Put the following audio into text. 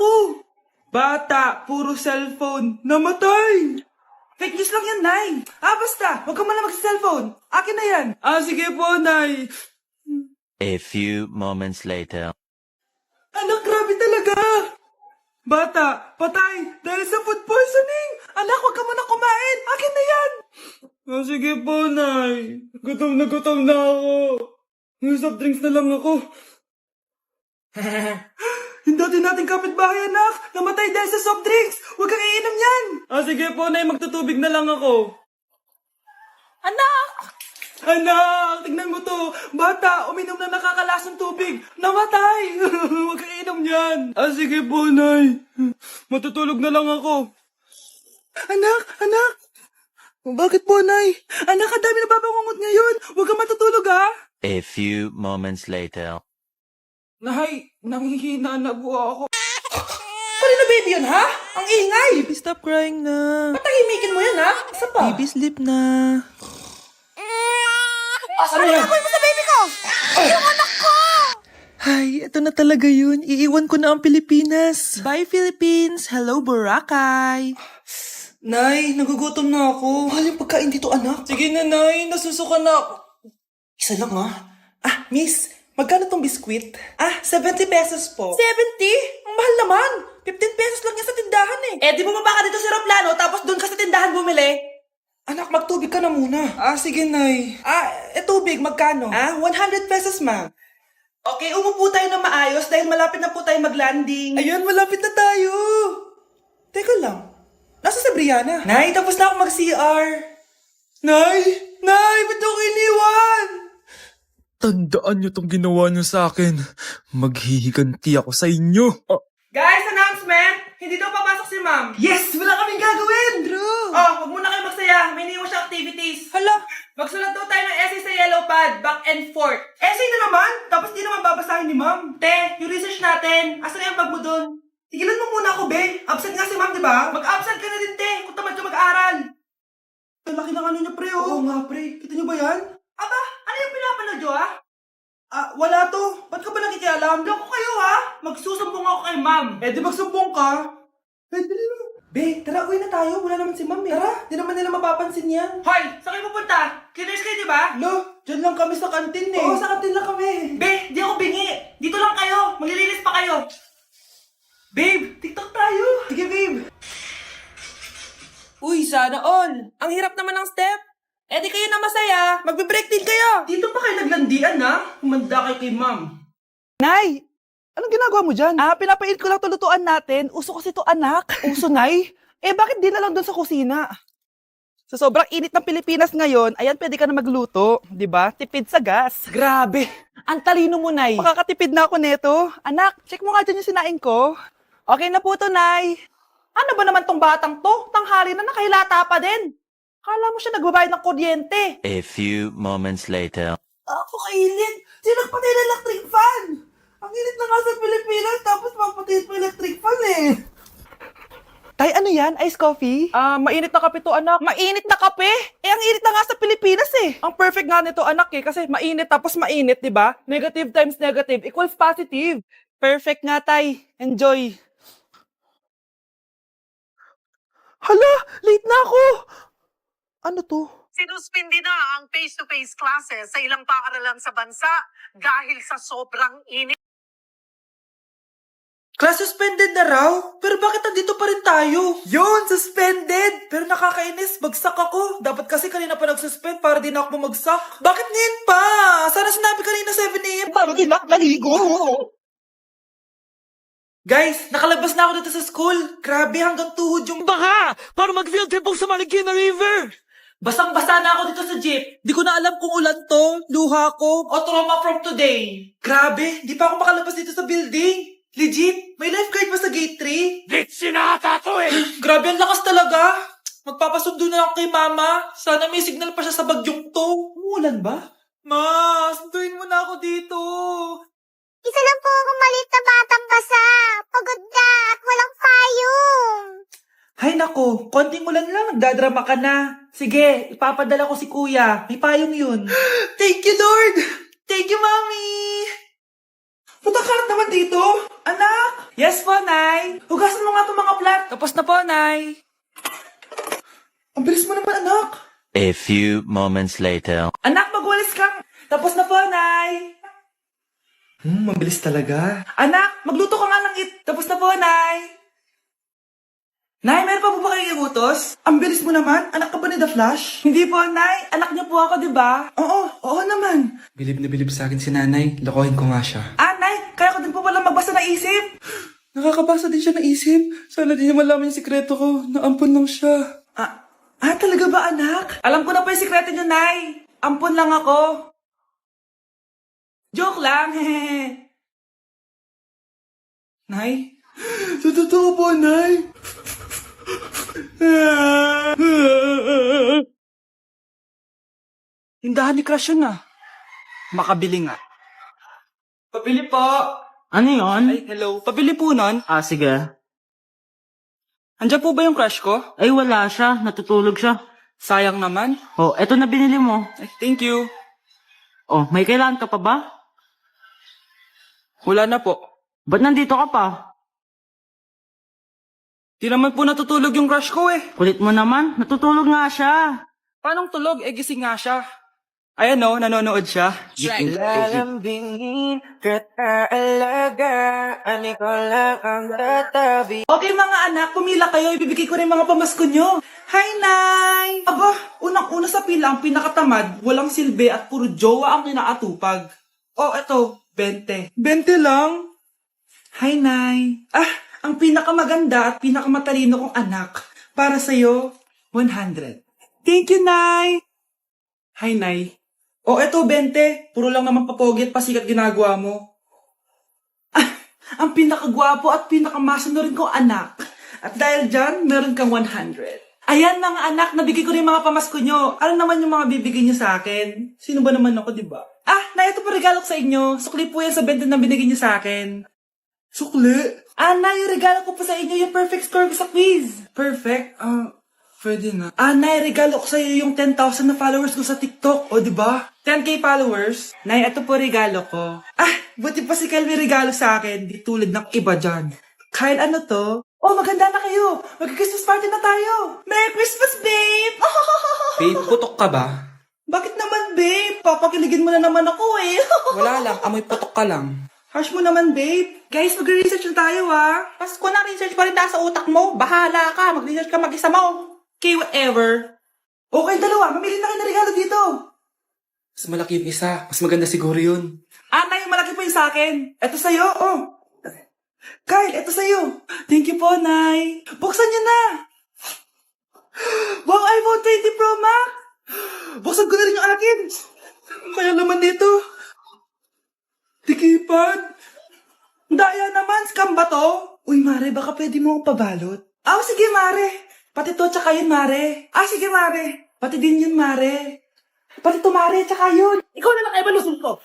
ako. Bata, puro cellphone. Namatay. Fake news lang yan, Nay. Basta. Huwag ka muna mag-cellphone. Akin na yan. Sige po, Nay. A few moments later. Anak, grabe talaga. Bata, patay. Dahil sa food poisoning. Anak, huwag ka muna kumain. Akin na yan. Sige po, Nay. Gutom na ako. Soft drinks na lang ako. Yung dati nating kapitbahay, anak. Namatay dahil sa soft drinks. Huwag kang iinom yan. Sige po, Nay. Magtutubig na lang ako. Anak! Anak, tignan mo to. Bata, uminom na nakakalasang tubig. Namatay. Huwag kang iinom yan. Sige po, Nay. Matutulog na lang ako. Anak. Bakit po, Nay? Anak, ang dami na babangungot ngayon. Huwag kang matutulog, ha? A few moments later. Nay, nanghihina na po ako. Pari na baby yun, ha? Ang ingay! Baby, stop crying na. Patahimikin mo yun, ha? Isa pa. Baby, sleep na. Ano yan? Ano mo sa baby ko? Yung anak ko! Ay, ito na talaga yun. Iiwan ko na ang Pilipinas. Bye, Philippines. Hello, Boracay. Nay, nagugutom na ako. Mahal yung pagkain dito, anak. Sige na, Nay. Nasusuka na ako. Isa lang, ha? Miss, magkano tong biskwit? 70 pesos po. 70? Ang mahal naman. 15 pesos lang yan sa tindahan eh. Di bumaba ka dito sa aeroplano tapos doon ka sa tindahan bumili? Anak, magtubig ka na muna. Sige, Nay. Tubig, magkano? 100 pesos, ma'am. Okay, umupo tayo na maayos dahil malapit na po tayo mag-landing. Ayun, malapit na tayo. Teka lang. Nasa si Brianna? Nay, tapos na ako mag-CR. Nay, ba't ako iniwan? Tandaan niyo tong ginawa niyo sa akin. Maghihiganti ako sa inyo. Guys, announcement! Hindi daw papasok si ma'am. Yes! Wala kaming gagawin! True! Huwag muna kayo magsaya. May iniwan siya activities. Hala, Magsulat daw tayo ng essay sa yellow pad, back and forth. Essay na naman? Tapos di naman babasahin ni ma'am. Te, yung research natin. Asan na yung bag mo dun? Tigilan mo muna ako, be. Absent nga si ma'am, di ba? Mag-absent ka na din, te. Kung tamad ka mag-aral. Ang laki ng ano niya, pre, oh. Oo nga, pre. Kita niyo ba yan? Aba, ano yung pinapanood nyo, ha? Wala to. Ba't ka ba nakikialam? Loko kayo, ha? Magsusumbong ako kay ma'am. Di magsumbong ka. Dali na. Be, tara, uwi na tayo. Wala naman si ma'am, eh. Tara, di naman nila mapapansin yan. Hoy, saan kayo pupunta? Cleaners kayo, di ba? lo, dyan lang kami sa kantin eh. Oo, sa kantin lang kami. Be, di ako bingi. Dito lang kayo. Maglilinis pa kayo. Babe, TikTok tayo. Sige, babe. Uy, sana all. Ang hirap naman ng step. Di kayo na masaya. Magbe-break din kayo. Dito pa kayo naglandian, ha? Humanda kayo kay ma'am. Nay, anong ginagawa mo dyan? Pinapain ko lang to lutuan natin. Uso kasi to, anak. Uso, Nay? Bakit di na lang doon sa kusina? Sa sobrang init ng Pilipinas ngayon, ayan, pwede ka na magluto. Di ba? Tipid sa gas. Grabe. Ang talino mo, Nay. Makakatipid na ako neto. Anak, check mo nga dyan yung sinain ko. Okay na po to, Nay. Ano ba naman tong batang to? Tanghali na nakahilata pa din. Kala mo siya nagbabayad ng kuryente. A few moments later. Ako kainit. Sinagpatay na electric fan. Ang init na nga sa Pilipinas, tapos mapatay pa electric fan eh. Tay, ano yan? Ice coffee? Mainit na kape to, anak. Mainit na kape? Ang init na nga sa Pilipinas eh. Ang perfect nga nito, anak eh. Kasi mainit tapos mainit, di ba? Negative times negative equals positive. Perfect nga, Tay. Enjoy. Hala, late na ako. Ano to? Sinuspindi na ang face-to-face classes sa ilang paaralan sa bansa dahil sa sobrang init. Class suspended na raw? Pero bakit nandito pa rin tayo? Yun, suspended! Pero nakakainis, bagsak ako. Dapat kasi kanina pa nagsuspend para di na ako bumagsak. Bakit ngayon pa? Sana sinabi kanina 7 a.m. Paano din ako naligo? Guys, nakalabas na ako dito sa school. Grabe, hanggang tuhod yung Baka! Para mag-field trip sa Marikina River! basang-basa na ako dito sa jeep. Di ko na alam kung ulan to, luha ko, o trauma from today. Grabe, di pa ako makalabas dito sa building. Legit, may lifeguard ba sa gate 3? Litsi na ata to eh! Grabe, ang lakas talaga. Magpapasundo na ako kay mama. Sana may signal pa siya sa bagyong to. Umulan ba? Ma, sunduin mo na ako dito. Isa lang po akong maliit na batang basa. Pagod na at walang payong. Hay nako, konting ulan lang, nagdadrama ka na. Sige, ipapadala ko si kuya. May payong yun. Thank you, Lord! Thank you, Mommy! Punta ka naman dito. Anak, Yes po, Nay. Hugasan mo nga itong mga plat. Tapos na po, Nay. Ang bilis mo naman, anak. A few moments later. Anak, magwalis kang. Tapos na po, Nay. Mabilis talaga. Anak, magluto ka nga ng Tapos na po, Nay. Nay, meron pa po ba kayong iutos? Ang bilis mo naman. Anak ka ba ni The Flash? Hindi po, Nay. Anak niyo po ako, di ba? Oo naman. Bilib na bilib sa akin si Nanay. Lokohin ko nga siya. Nay, kaya ko din po pala magbasa ng isip. Nakakabasa din siya ng isip. Sana din niya malaman yung sikreto ko. Naampon lang siya. Talaga ba, anak? Alam ko na po yung sikreto niyo, Nay. Ampon lang ako. Joke lang, hehe. Nay? Sa totoo po, Nay. Tindahan ni Crush yun Makabili nga. Pabili po. Ano yun? Ay, hello. Pabili po nun. Sige. Andiyan po ba yung crush ko? Ay, wala siya. Natutulog siya. Sayang naman. Oh, eto na binili mo. Ay, thank you. Oh, may kailangan ka pa ba? Wala na po. Ba't nandito ka pa? Di naman po natutulog yung crush ko Kulit mo naman. Natutulog nga siya. Paanong tulog? Gising nga siya. Ayan nanonood siya. Lalambingin ka't aalagaan, ikaw lang ang tatabi. Okay mga anak, pumila kayo. Ibibigay ko rin mga pamasko nyo. Hi, Nay! Aba, unang-una sa pila ang pinakatamad, walang silbi at puro jowa ang kinaatupag. Eto, 20. 20 lang? Hi, Nay. Ang pinakamaganda at pinakamatalino kong anak. Para sa'yo, 100. Thank you, Nay! Hi, Nay. Eto, 20. Puro lang naman papogi at pasikat ginagawa mo. Ang pinakagwapo at pinakamasunod rin kong anak. At dahil dyan, meron kang 100. Ayan mga anak, nabigay ko rin mga pamasko nyo. Ano naman yung mga bibigay nyo sa akin? Sino ba naman ako, di ba? Nay, ito pa regalo ko sa inyo. Sukli po yan sa 20 na binigay nyo sa akin. Sukli? Nay, yung regalo ko po sa inyo, yung perfect score ko sa quiz. Perfect? Pwede na. Nay, regalo ko sa iyo yung 10,000 na followers ko sa TikTok. Di ba? 10K followers. Nay, ito po regalo ko. Buti pa si Kyle may regalo sa akin. Di tulad ng iba dyan. Kyle, ano to? Maganda na kayo. Mag-Christmas party na tayo. Merry Christmas, babe! Babe, putok ka ba? Bakit naman, babe? Papakiligin mo na naman ako Wala lang, amoy putok ka lang. Harsh mo naman, babe. Guys, mag-research na tayo, Pasko na, research pa rin sa utak mo. Bahala ka. Mag-research ka mag-isa mo. Okay, whatever. Okay, dalawa. Mamili na kayo ng regalo dito. Mas malaki yung isa. Mas maganda siguro yun. Nay, yung malaki po yung sa akin. Ito sa'yo, Kyle, ito sa'yo. Thank you po, Nay. Buksan niyo na. Wow, iPhone 20 Pro Max. Buksan ko na rin yung akin. Kaya naman dito. Tikipad. Daya naman, scam ba to? Uy, Mare, baka pwede mo akong pabalot. Sige, Mare. Pati to, tsaka yun, Mare. Sige, Mare. Pati din yun, Mare. Pati to, Mare, tsaka yun. Ikaw na lang kayo malusog ko.